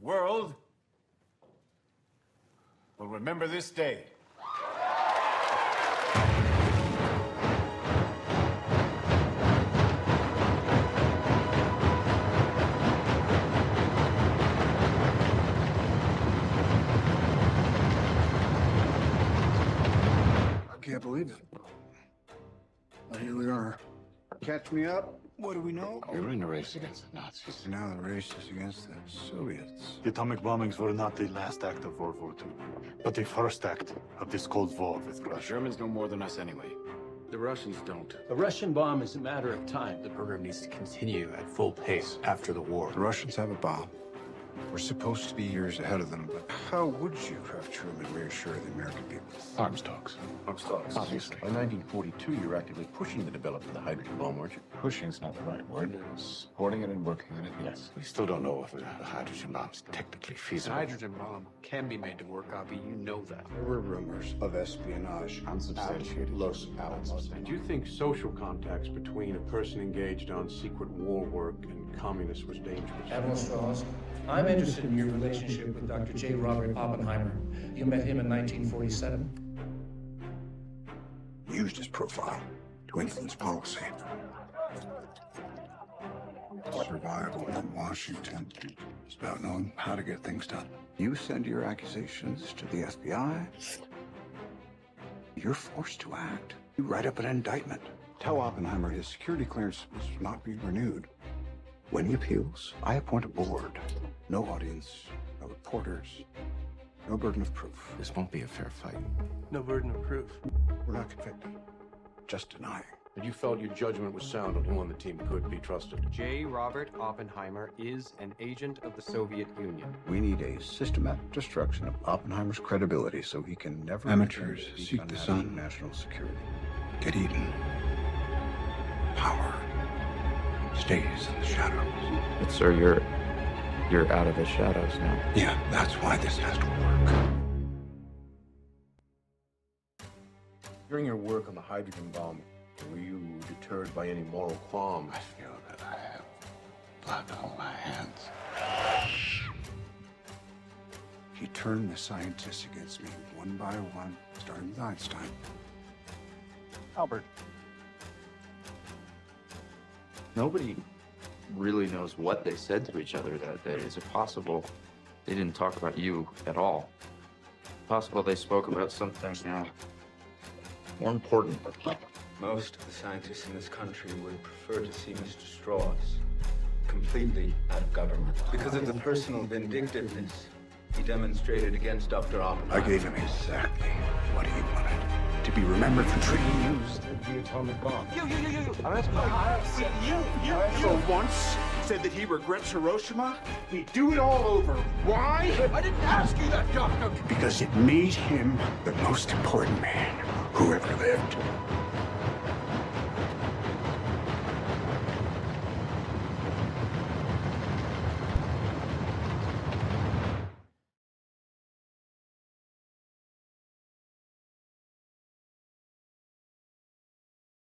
world will remember this day. I can't believe it. Well, here we are. Catch me up. What do we know? We were in a race against the Nazis. And now the race is against the Soviets. The atomic bombings were not the last act of World War II, but the first act of this Cold War with The Russia. Germans know more than us anyway. The Russians don't. The Russian bomb is a matter of time. The program needs to continue at full pace after the war. The Russians have a bomb. We're supposed to be years ahead of them, but how would you have Truman reassure the American people? Arms talks. Arms talks. Obviously. By 1942, you were actively pushing the development of the hydrogen bomb, weren't you? Pushing's not the right word. Supporting it and working on it, yes. We still don't know if the hydrogen bomb's technically The feasible. hydrogen bomb can be made to work, Avi. You know that. There were rumors of espionage. Unsubstantiated. Los Alamos. Do you think social contacts between a person engaged on secret war work and communists was dangerous? Admiral Strauss, I'm interested in your relationship with Dr. J. Robert Oppenheimer. You met him in 1947. Used his profile to influence policy. Survival in Washington is about knowing how to get things done. You send your accusations to the FBI, you're forced to act. You write up an indictment. Tell Oppenheimer his security clearance must not be renewed. When he appeals, I appoint a board. No audience, no reporters, no burden of proof. This won't be a fair fight. No burden of proof. We're not convicted, just denying. And you felt your judgment was sound on who on the team could be trusted. J. Robert Oppenheimer is an agent of the Soviet Union. We need a systematic destruction of Oppenheimer's credibility so he can never... Amateurs return to seek on the having sun. National security. Get eaten. Power stays in the shadows. But sir, you're out of the shadows now. Yeah, that's why this has to work. During your work on the hydrogen bomb, were you deterred by any moral qualms? I feel that I have blood on my hands. He turned the scientists against me one by one, starting with Einstein. Albert, Nobody really knows what they said to each other that day. Is it possible they didn't talk about you at all? Possible they spoke about something more important. Most of the scientists in this country would prefer to see Mr. Strauss completely out of government because of the personal vindictiveness he demonstrated against Dr. Oppenheimer. I gave him exactly what he wanted. To be remembered for treating Used the atomic bomb. You for once said that he regrets Hiroshima? He'd do it all over. Why? I didn't ask you that, Doctor. because it made him the most important man who ever lived.